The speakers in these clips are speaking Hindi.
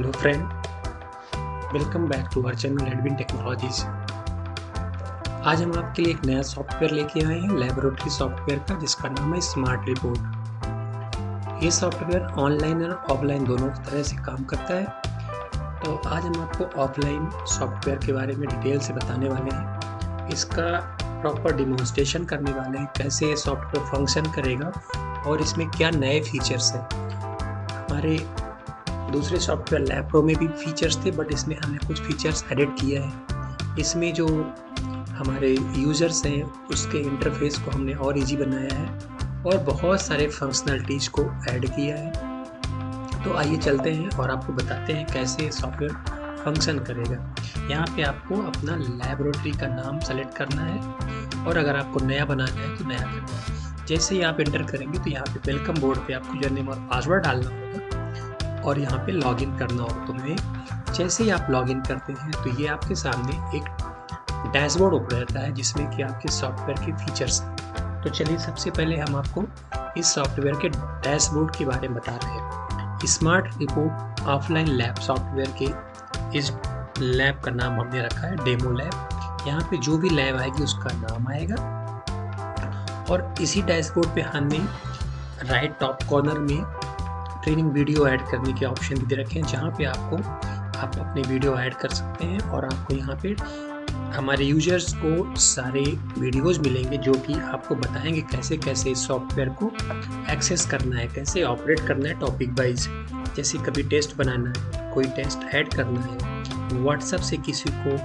Hello friend, welcome back to our channel Edwin technologies. आज हम आपके लिए एक नया सॉफ्टवेयर लेके आए हैं लेबोरेटरी सॉफ्टवेयर का, जिसका नाम है स्मार्ट रिपोर्ट। ये सॉफ्टवेयर ऑनलाइन और ऑफलाइन दोनों तरह से काम करता है। तो आज हम आपको ऑफलाइन सॉफ्टवेयर के बारे में डिटेल से बताने वाले हैं, इसका प्रॉपर डिमॉन्स्ट्रेशन करने वाले हैं, कैसे ये सॉफ्टवेयर फंक्शन करेगा और इसमें क्या नए फीचर्स हैं। हमारे दूसरे सॉफ्टवेयर लैब प्रो में भी फीचर्स थे, बट इसमें हमने कुछ फीचर्स एडिट किया है। इसमें जो हमारे यूज़र्स हैं उसके इंटरफेस को हमने और इजी बनाया है और बहुत सारे फंक्शनलिटीज़ को ऐड किया है। तो आइए चलते हैं और आपको बताते हैं कैसे सॉफ्टवेयर फंक्शन करेगा। यहाँ पे आपको अपना लेबोरेटरी का नाम सेलेक्ट करना है और अगर आपको नया बनाना है तो नया करना है। जैसे ही आप एंटर करेंगे तो यहाँ पे वेलकम बोर्ड पे आपको यूजरनेम और पासवर्ड डालना होगा और यहाँ पे लॉगिन करना होगा तुम्हें। जैसे ही आप लॉगिन करते हैं तो ये आपके सामने एक डैशबोर्ड ओपन रहता है जिसमें कि आपके सॉफ्टवेयर के फीचर्स हैं। तो चलिए सबसे पहले हम आपको इस सॉफ्टवेयर के डैशबोर्ड के बारे में बता रहे हैं। Smart report offline lab software के इस लैब का नाम हमने रखा है डेमो लैब। यहाँ पे जो भी लैब आएगी उसका नाम आएगा और इसी डैशबोर्ड पे हमने राइट टॉप कॉर्नर में ट्रेनिंग वीडियो ऐड करने के ऑप्शन भी दे रखे हैं, जहाँ पे आप अपने वीडियो ऐड कर सकते हैं और आपको यहाँ पे हमारे यूजर्स को सारे वीडियोस मिलेंगे जो कि आपको बताएंगे कैसे कैसे इस सॉफ्टवेयर को एक्सेस करना है, कैसे ऑपरेट करना है टॉपिक वाइज। जैसे कभी टेस्ट बनाना है, कोई टेस्ट ऐड करना है, व्हाट्सएप से किसी को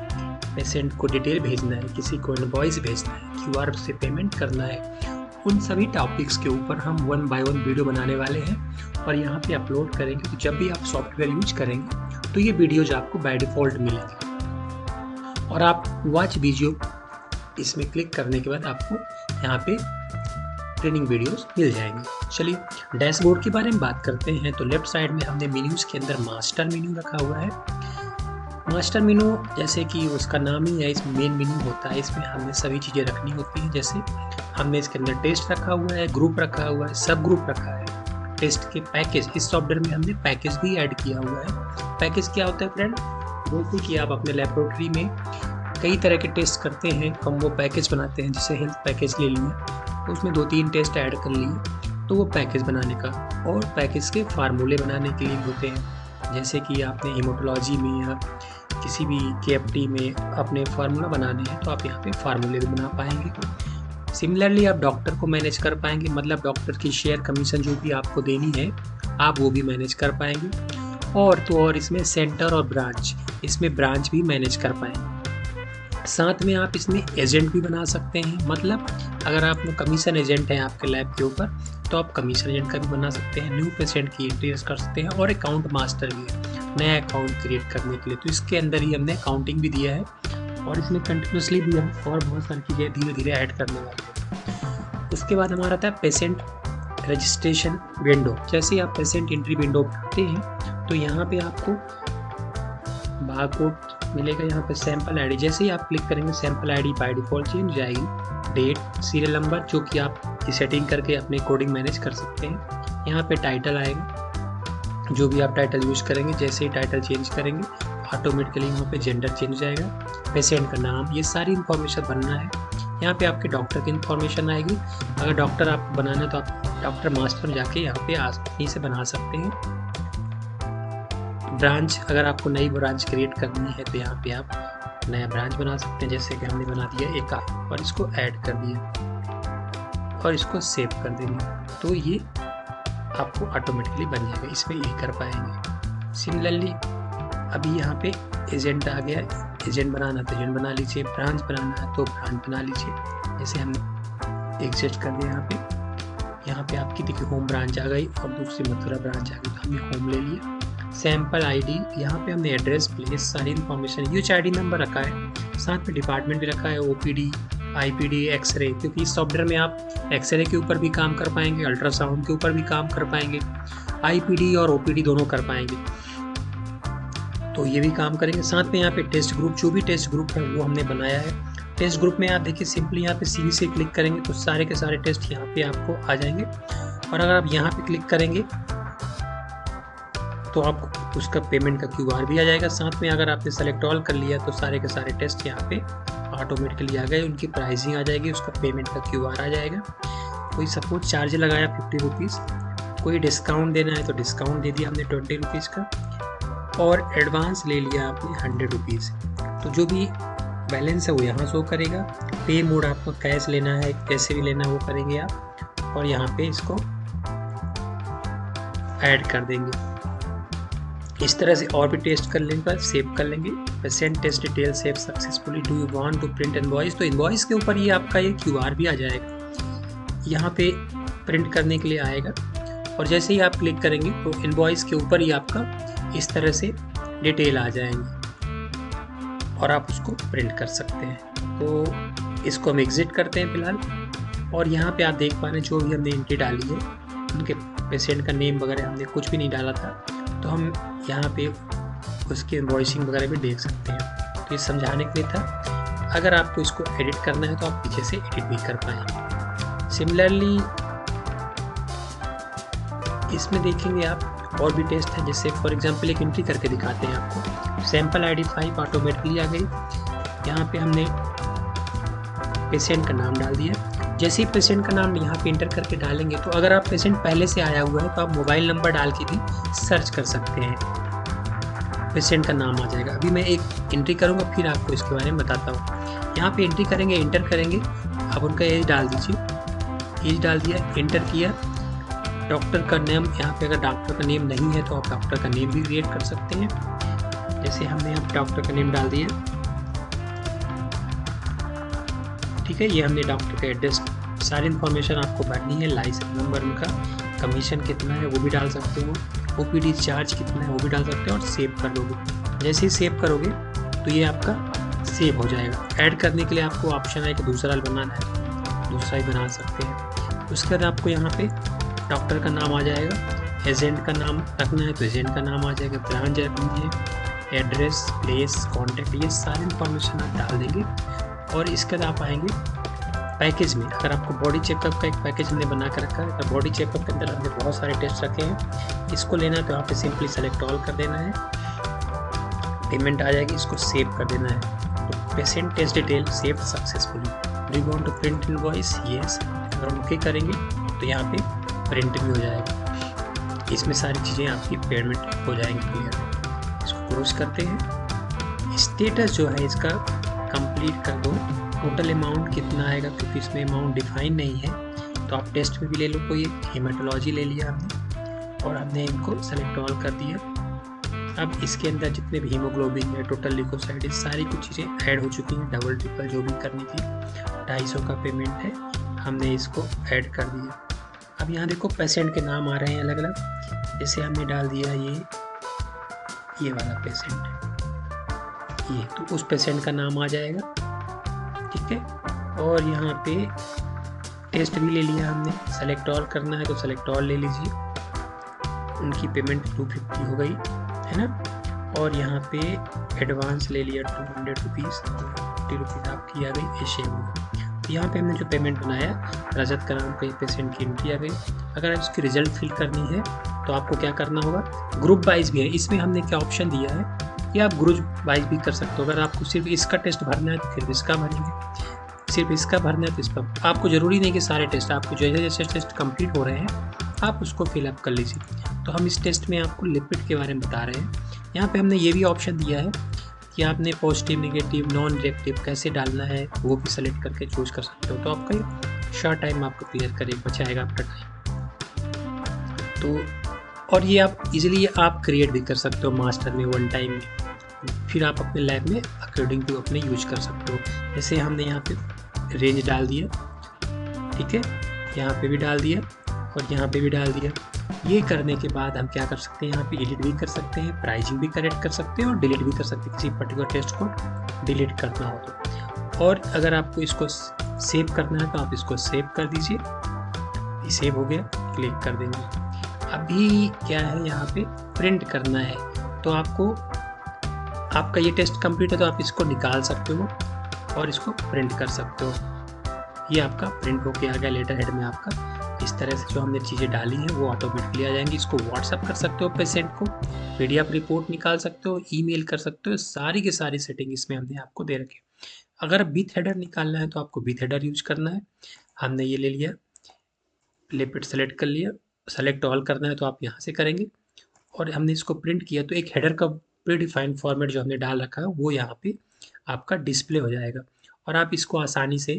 पेशेंट को डिटेल भेजना है, किसी को इनवॉइस भेजना है, क्यूआर से पेमेंट करना है, उन सभी टॉपिक्स के ऊपर हम 1 बाय 1 वीडियो बनाने वाले हैं और यहाँ पे अपलोड करेंगे। तो जब भी आप सॉफ्टवेयर यूज करेंगे तो ये वीडियोज आपको बाय डिफ़ॉल्ट मिलेंगे और आप वॉच वीडियो इसमें क्लिक करने के बाद आपको यहाँ पे ट्रेनिंग वीडियोस मिल जाएंगे। चलिए डैशबोर्ड के बारे में बात करते हैं। तो लेफ्ट साइड में हमने मेन्यूज़ के अंदर मास्टर मेन्यू रखा हुआ है। मास्टर मेन्यू जैसे कि उसका नाम ही है, इसमें मेन मेन्यू होता है, इसमें हमने सभी चीज़ें रखनी होती हैं। जैसे हमने इसके अंदर टेस्ट रखा हुआ है, ग्रुप रखा हुआ है, सब ग्रुप रखा है, टेस्ट के पैकेज, इस सॉफ्टवेयर में हमने पैकेज भी ऐड किया हुआ है। पैकेज क्या होता है फ्रेंड? जैसे कि आप अपने लेबोरेटरी में कई तरह के टेस्ट करते हैं, हम वो पैकेज बनाते हैं। जैसे हेल्थ पैकेज ले लिए तो उसमें 2-3 टेस्ट ऐड कर लिए तो वो पैकेज बनाने का, और पैकेज के फार्मूले बनाने के लिए होते हैं। जैसे कि आपने हेमाटोलॉजी में या किसी भी केएफटी में अपने फार्मूला बनाने हैं तो आप यहाँ पे फार्मूले भी बना पाएंगे। सिमिलरली आप डॉक्टर को मैनेज कर पाएंगे, मतलब डॉक्टर की शेयर कमीशन जो भी आपको देनी है आप वो भी मैनेज कर पाएंगे। और इसमें सेंटर और ब्रांच, इसमें ब्रांच भी मैनेज कर पाएंगे। साथ में आप इसमें एजेंट भी बना सकते हैं, मतलब अगर आप कमीशन एजेंट हैं आपके लैब के ऊपर तो आप कमीशन एजेंट का भी बना सकते हैं। न्यू पेशेंट की एंट्री कर सकते हैं और अकाउंट मास्टर भी है नया अकाउंट क्रिएट करने के लिए। तो इसके अंदर ही हमने अकाउंटिंग भी दिया है और इसमें कंटिन्यूसली भी हम और बहुत सारी चीज़ें धीरे धीरे ऐड करने वाले हैं। उसके बाद हमारा था पेशेंट रजिस्ट्रेशन विंडो। जैसे आप पेशेंट एंट्री विंडो उठाते हैं तो यहाँ पे आपको बारकोड मिलेगा, यहाँ पे सैंपल आईडी। जैसे ही आप क्लिक करेंगे sample ID by default change जाएगी, डेट, सीरियल नंबर जो कि आप सेटिंग करके अपने कोडिंग मैनेज कर सकते हैं। यहाँ पे टाइटल आएगा, जो भी आप टाइटल यूज़ करेंगे, जैसे ही टाइटल चेंज करेंगे ऑटोमेटिकली वहाँ पे जेंडर चेंज हो जाएगा, पेशेंट का नाम, ये सारी इन्फॉर्मेशन बनना है। यहाँ पे आपके डॉक्टर की इन्फॉर्मेशन आएगी। अगर डॉक्टर आपको बनाना है तो आप डॉक्टर मास्टर में जाके यहाँ पे आसानी से बना सकते हैं। ब्रांच, अगर आपको नई ब्रांच क्रिएट करनी है तो यहाँ पे आप नया ब्रांच बना सकते हैं। जैसे कि हमने बना दिया एक और इसको ऐड कर दिया और इसको सेव कर देंगे तो ये आपको ऑटोमेटिकली बन जाएगा, इसमें ये कर पाएंगे। सिमिलरली अभी यहाँ पे एजेंट आ गया, एजेंट बनाना तो एजेंट बना लीजिए, ब्रांच बनाना है तो ब्रांच बना लीजिए। जैसे हमने एग्जिट कर दिया यहाँ पे आपकी देखिए होम ब्रांच आ गई और दूसरी मथुरा ब्रांच आ गई, तो हमने होम ले लिया। सैंपल आईडी, यहाँ पे हमने एड्रेस, प्लेस, सारी इन्फॉर्मेशन, यूच आईडी नंबर रखा है, साथ में डिपार्टमेंट भी रखा है, ओपीडी, आईपीडी, एक्सरे, क्योंकि इस सॉफ्टवेयर में आप एक्सरे के ऊपर भी काम कर पाएंगे, अल्ट्रासाउंड के ऊपर भी काम कर पाएंगे, आईपीडी और ओपीडी दोनों कर पाएंगे, तो ये भी काम करेंगे। साथ में यहाँ पे टेस्ट ग्रुप, जो भी टेस्ट ग्रुप है वो हमने बनाया है। टेस्ट ग्रुप में आप देखिए सिंपली यहाँ पे सीवी से क्लिक करेंगे तो सारे के सारे टेस्ट यहाँ पे आपको आ जाएंगे और अगर आप यहाँ पे क्लिक करेंगे तो आपको उसका पेमेंट का QR भी आ जाएगा। साथ में अगर आपने सेलेक्ट ऑल कर लिया तो सारे के सारे टेस्ट यहाँ पे ऑटोमेटिकली आ गए, उनकी प्राइसिंग आ जाएगी, उसका पेमेंट का QR आ जाएगा। कोई सपोज चार्ज लगाया 50 रुपीज़, कोई डिस्काउंट देना है तो डिस्काउंट दे दिया हमने 20 रुपीज़ का, और एडवांस ले लिया आपने 100 रुपीज़। तो जो भी बैलेंस है वो यहाँ शो करेगा। पे मोड आपको कैश लेना है, कैसे भी लेना है वो करेंगे आप, और यहाँ पे इसको ऐड कर देंगे। इस तरह से और भी टेस्ट कर लेने पर सेव कर लेंगे। Patient test detail save successfully, do you want to print invoice, तो इनवॉइस के ऊपर ये आपका ये QR भी आ जाएगा, यहाँ पे प्रिंट करने के लिए आएगा। और जैसे ही आप क्लिक करेंगे तो इनवॉइस के ऊपर ही आपका इस तरह से डिटेल आ जाएंगे और आप उसको प्रिंट कर सकते हैं। तो इसको हम एग्जिट करते हैं फिलहाल। और यहाँ पे आप देख पा रहे हैं जो भी हमने एंट्री डाली है, उनके पेशेंट का नेम वगैरह हमने कुछ भी नहीं डाला था, तो हम यहाँ पे उसकी इनवॉइसिंग वगैरह भी देख सकते हैं। तो ये समझाने के लिए था। अगर आपको इसको एडिट करना है तो आप पीछे से एडिट भी कर पाएंगे। सिमिलरली इसमें देखेंगे आप और भी टेस्ट है, जैसे फॉर एग्जांपल एक एंट्री करके दिखाते हैं आपको। सैंपल ID 5 ऑटोमेटिकली आ गई। यहाँ पे हमने पेशेंट का नाम डाल दिया। जैसे ही पेशेंट का नाम यहाँ पे इंटर करके डालेंगे तो अगर आप पेशेंट पहले से आया हुआ है तो आप मोबाइल नंबर डाल के भी सर्च कर सकते हैं, पेशेंट का नाम आ जाएगा। अभी मैं एक एंट्री करूँगा फिर आपको इसके बारे में बताता हूँ। यहाँ पे एंट्री करेंगे, इंटर करेंगे, आप उनका एज डाल दीजिए। एज डाल दिया, इंटर किया। डॉक्टर का नेम, यहाँ पे अगर डॉक्टर का नेम नहीं है तो आप डॉक्टर का नेम भी क्रिएट कर सकते हैं। जैसे हमने यहाँ डॉक्टर का नेम डाल दिया, ठीक है। ये हमने डॉक्टर का एड्रेस, सारी इन्फॉर्मेशन आपको भरनी है, लाइसेंस नंबर उनका, कमीशन कितना है वो भी डाल सकते हो, OPD चार्ज कितना है वो भी डाल सकते हो, और सेव कर दोगे। जैसे ही सेव करोगे तो ये आपका सेव हो जाएगा। ऐड करने के लिए आपको ऑप्शन है कि दूसरा बनाना है, दूसरा ही बना सकते हैं। उसके बाद आपको यहाँ पे डॉक्टर का नाम आ जाएगा, एजेंट का नाम रखना है तो एजेंट का नाम आ जाएगा, ब्रांच रखनी है, एड्रेस, प्लेस, कॉन्टैक्ट, ये सारी इन्फॉर्मेशन आप डाल देंगे। और इसके बाद आप आएंगे पैकेज में। अगर आपको बॉडी चेकअप का एक पैकेज हमने बना कर रखा है, तो बॉडी चेकअप के अंदर हमने बहुत सारे टेस्ट रखे हैं। इसको लेना है तो यहाँ पे सिंपली सेलेक्ट ऑल कर देना है, पेमेंट आ जाएगी, इसको सेव कर देना है। तो patient test detail save successfully, do you want to print invoice, yes. अगर हम ओके करेंगे तो यहाँ पे प्रिंट भी हो जाएगा। इसमें सारी चीज़ें आपकी पेमेंट हो जाएंगी क्लियर। इसको क्लोज करते हैं। स्टेटस जो है इसका कंप्लीट कर दो। टोटल अमाउंट कितना आएगा, क्योंकि इसमें अमाउंट डिफाइन नहीं है, तो आप टेस्ट में भी ले लो। कोई हेमाटोलॉजी ले लिया हमने और हमने इनको सेलेक्ट ऑल कर दिया। अब इसके अंदर जितने भी हीमोग्लोबिन है, टोटल लिकोसाइड, सारी कुछ चीज़ें ऐड हो चुकी हैं। डबल ट्रिपल जो भी करनी थी, 250 का पेमेंट है, हमने इसको ऐड कर दिया। अब यहाँ देखो पेशेंट के नाम आ रहे हैं अलग अलग। जैसे हमने डाल दिया ये वाला पेशेंट, ये तो उस पेशेंट का नाम आ जाएगा, ठीक है। और यहाँ पे टेस्ट भी ले लिया हमने, सेलेक्ट ऑल करना है तो सेलेक्ट ऑल ले लीजिए। उनकी पेमेंट 250 हो गई है ना। और यहाँ पे एडवांस ले लिया 200 रुपीज़, 50 रुपीज़ आपकी आ गई, ये शेव हो। यहाँ पे हमने जो पेमेंट बनाया, रजत का नाम का ये पेशेंट की एंट्री आ गई। अगर आप इसकी रिजल्ट फिल करनी है तो आपको क्या करना होगा, ग्रुप वाइज भी है, इसमें हमने क्या ऑप्शन दिया है कि आप ग्रुप वाइज भी कर सकते हो। अगर आपको सिर्फ इसका टेस्ट भरना है तो फिर इसका भरेंगे, सिर्फ इसका भरना है तो इसका। आपको ज़रूरी नहीं कि सारे टेस्ट, आपको जैसे जैसे टेस्ट कंप्लीट हो रहे हैं आप उसको फिलअप कर लीजिए। तो हम इस टेस्ट में आपको लिपिड के बारे में बता रहे हैं। यहाँ पे हमने ये भी ऑप्शन दिया है कि आपने पॉजिटिव, नेगेटिव, नॉन रिएक्टिव कैसे डालना है वो भी सेलेक्ट करके चूज कर सकते हो। तो आपका शॉर्ट टाइम आपको क्लियर करे बचाएगा आपका टाइम। तो और ये आप इजीली आप क्रिएट भी कर सकते हो मास्टर में, वन टाइम में, फिर आप अपने लैब में अकॉर्डिंग टू अपने यूज कर सकते हो। जैसे हमने यहाँ पे रेंज डाल दिया, ठीक है, यहाँ पे भी डाल दिया और यहाँ पे भी डाल दिया। ये करने के बाद हम क्या कर सकते हैं, यहाँ पे एडिट भी कर सकते हैं, प्राइसिंग भी करेक्ट कर सकते हैं और डिलीट भी कर सकते हैं किसी पर्टिकुलर टेस्ट को डिलीट करना हो तो। और अगर आपको इसको सेव करना है तो आप इसको सेव कर दीजिए। ये सेव हो गया, क्लिक कर देंगे। अभी क्या है, यहाँ पे प्रिंट करना है तो आपको, आपका ये टेस्ट कंप्लीट है तो आप इसको निकाल सकते हो और इसको प्रिंट कर सकते हो। ये आपका प्रिंट होके आ गया लेटर हेड में आपका। इस तरह से जो हमने चीज़ें डाली हैं वो ऑटोमेटिकली आ जाएंगी। इसको व्हाट्सअप कर सकते हो पेशेंट को, पीडीएफ रिपोर्ट निकाल सकते हो, ईमेल कर सकते हो, सारी की सारी सेटिंग इसमें हमने आपको दे रखी है। अगर विथ हेडर निकालना है तो आपको विथ हेडर यूज करना है। हमने ये ले लिया, लेपिट सेलेक्ट कर लिया, सेलेक्ट ऑल करना है तो आप यहाँ से करेंगे, और हमने इसको प्रिंट किया तो एक हेडर का प्रीडिफाइंड फॉर्मेट जो हमने डाल रखा है वो यहाँ पे आपका डिस्प्ले हो जाएगा, और आप इसको आसानी से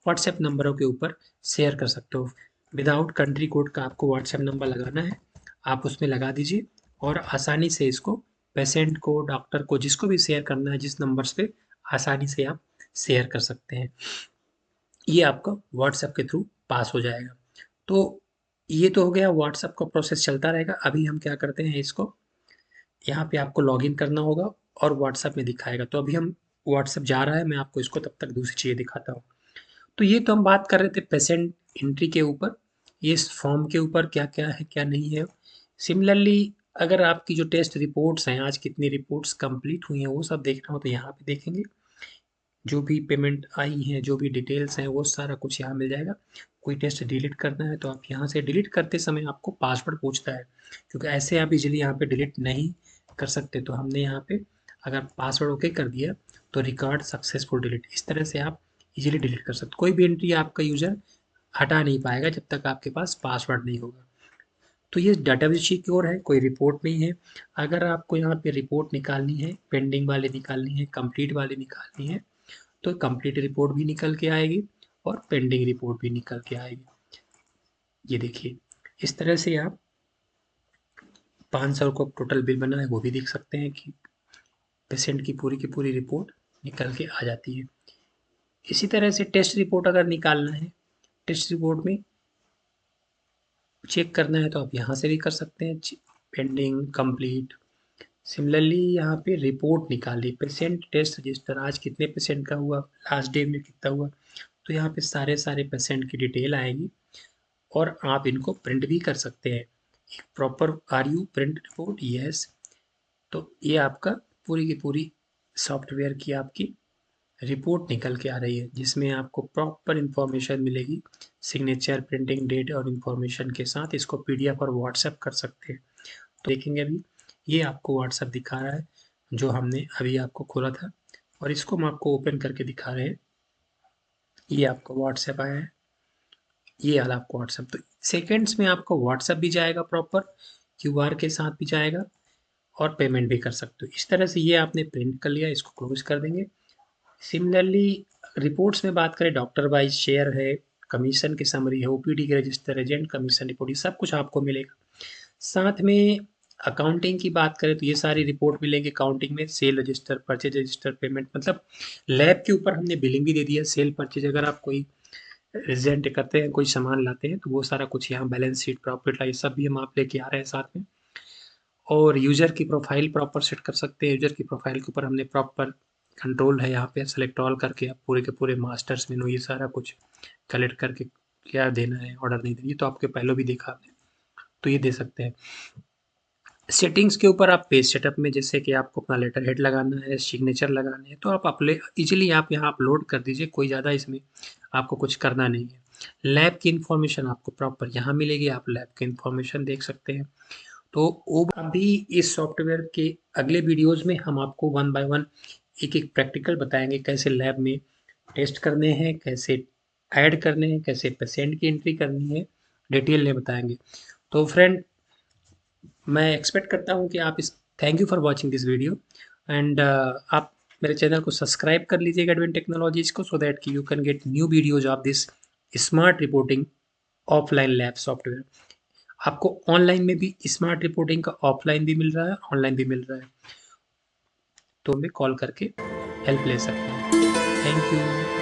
व्हाट्सएप नंबरों के ऊपर शेयर कर सकते हो। विदाउट कंट्री कोड का आपको व्हाट्सएप नंबर लगाना है, आप उसमें लगा दीजिए, और आसानी से इसको पेशेंट को, डॉक्टर को, जिसको भी शेयर करना है जिस नंबर पे, आसानी से आप शेयर कर सकते हैं। ये आपका व्हाट्सएप के थ्रू पास हो जाएगा। तो ये तो हो गया, व्हाट्सएप का प्रोसेस चलता रहेगा। अभी हम क्या करते हैं, इसको यहाँ पे आपको लॉगिन करना होगा और व्हाट्सएप में दिखाएगा। तो अभी हम व्हाट्सएप जा रहा है, मैं आपको इसको तब तक दूसरी चीज़ें दिखाता हूँ। तो ये तो हम बात कर रहे थे पेशेंट एंट्री के ऊपर, ये इस फॉर्म के ऊपर क्या क्या है क्या नहीं है। सिमिलरली अगर आपकी जो टेस्ट रिपोर्ट्स हैं, आज कितनी रिपोर्ट्स कंप्लीट हुई हैं वो सब देखना हो तो यहाँ पे देखेंगे। जो भी पेमेंट आई है, जो भी डिटेल्स हैं, वो सारा कुछ यहाँ मिल जाएगा। कोई टेस्ट डिलीट करना है तो आप यहाँ से, डिलीट करते समय आपको पासवर्ड पूछता है, क्योंकि ऐसे आप इजीली यहाँ पे डिलीट नहीं कर सकते। तो हमने यहाँ पे अगर पासवर्ड ओके कर दिया तो रिकॉर्ड सक्सेसफुल डिलीट, इस तरह से आप इजीली डिलीट कर सकते। कोई भी एंट्री आपका यूज़र हटा नहीं पाएगा जब तक आपके पास पासवर्ड नहीं होगा। तो ये डाटाबेस सिक्योर है, कोई रिपोर्ट नहीं है। अगर आपको यहाँ पे रिपोर्ट निकालनी है, पेंडिंग वाली निकालनी है, कंप्लीट वाली निकालनी है, तो कंप्लीट रिपोर्ट भी निकल के आएगी और पेंडिंग रिपोर्ट भी निकल के आएगी। ये देखिए, इस तरह से आप 500 को टोटल बिल बना है वो भी देख सकते हैं कि पेशेंट की पूरी रिपोर्ट निकल के आ जाती है। इसी तरह से टेस्ट रिपोर्ट अगर निकालना है, टेस्ट रिपोर्ट में चेक करना है तो आप यहाँ से भी कर सकते हैं, पेंडिंग, कंप्लीट। सिमिलरली यहाँ पे रिपोर्ट निकाल ली, पेशेंट टेस्ट रजिस्टर, आज कितने पेशेंट का हुआ, लास्ट डे में कितना हुआ, तो यहाँ पे सारे पेशेंट की डिटेल आएगी, और आप इनको प्रिंट भी कर सकते हैं। एक proper are you print report, yes. तो ये आपका पूरी की पूरी सॉफ्टवेयर की आपकी रिपोर्ट निकल के आ रही है, जिसमें आपको प्रॉपर इंफॉर्मेशन मिलेगी, सिग्नेचर, प्रिंटिंग डेट और इन्फॉर्मेशन के साथ। इसको पीडीएफ और व्हाट्सएप कर सकते हैं। तो देखेंगे अभी ये आपको व्हाट्सएप दिखा रहा है जो हमने अभी आपको खोला था, और इसको हम आपको ओपन करके दिखा रहे हैं। ये आपका व्हाट्सएप आया है, ये वाला आपको व्हाट्सएप, तो सेकेंड्स में आपका व्हाट्सएप भी जाएगा, प्रॉपर क्यूआर के साथ भी जाएगा, और पेमेंट भी कर सकते हो। इस तरह से ये आपने प्रिंट कर लिया, इसको क्लोज कर देंगे। सिमिलरली रिपोर्ट्स में बात करें, डॉक्टर वाइज शेयर है, कमीशन की समरी है, ओपीडी के रजिस्टर, एजेंट कमीशन रिपोर्ट, ये सब कुछ आपको मिलेगा। साथ में अकाउंटिंग की बात करें तो ये सारी रिपोर्ट मिलेंगी अकाउंटिंग में, cell register, purchase register, payment, मतलब लैब के ऊपर हमने बिलिंग भी दे दिया, सेल परचेज, अगर आप कोई रिजेंट करते हैं, कोई सामान लाते हैं, तो वो सारा कुछ यहाँ बैलेंस शीट, प्रॉफिट लॉस सब भी हम आप लेके आ रहे हैं साथ में। और यूज़र की प्रोफाइल प्रॉपर सेट कर सकते हैं, यूज़र की प्रोफाइल के ऊपर हमने प्रॉपर कंट्रोल है यहाँ पे, सेलेक्ट ऑल करके आप पूरे के पूरे मास्टर्स मेनू ये सारा कुछ कलेक्ट करके क्या देना है, ऑर्डर नहीं देना, ये तो आपके पहले भी देखा आपने, तो ये दे सकते हैं। सेटिंग्स के ऊपर आप पेज सेटअप में, जैसे कि आपको अपना लेटर हेड लगाना है, सिग्नेचर लगाने हैं, तो आप अपने इजीली आप यहाँ अपलोड कर दीजिए, कोई ज़्यादा इसमें आपको कुछ करना नहीं है। लैब की इन्फॉर्मेशन आपको प्रॉपर यहाँ मिलेगी, आप लैब की इन्फॉर्मेशन देख सकते हैं। तो वो अभी इस सॉफ्टवेयर के अगले वीडियोज़ में हम आपको वन बाय वन एक एक प्रैक्टिकल बताएंगे, कैसे लैब में टेस्ट करने हैं, कैसे ऐड करने हैं, कैसे पेशेंट की एंट्री करनी है, डिटेल में बताएंगे। तो फ्रेंड, मैं एक्सपेक्ट करता हूँ कि आप इस, thank you for watching this video, and आप मेरे चैनल को सब्सक्राइब कर लीजिएगा एडवेंट टेक्नोलॉजीज़ को, सो दैट कि you can get new videos of this smart reporting offline lab software. आपको ऑनलाइन में भी स्मार्ट रिपोर्टिंग का ऑफलाइन भी मिल रहा है, ऑनलाइन भी मिल रहा है, तो हमें कॉल करके हेल्प ले सकते हैं। Thank you.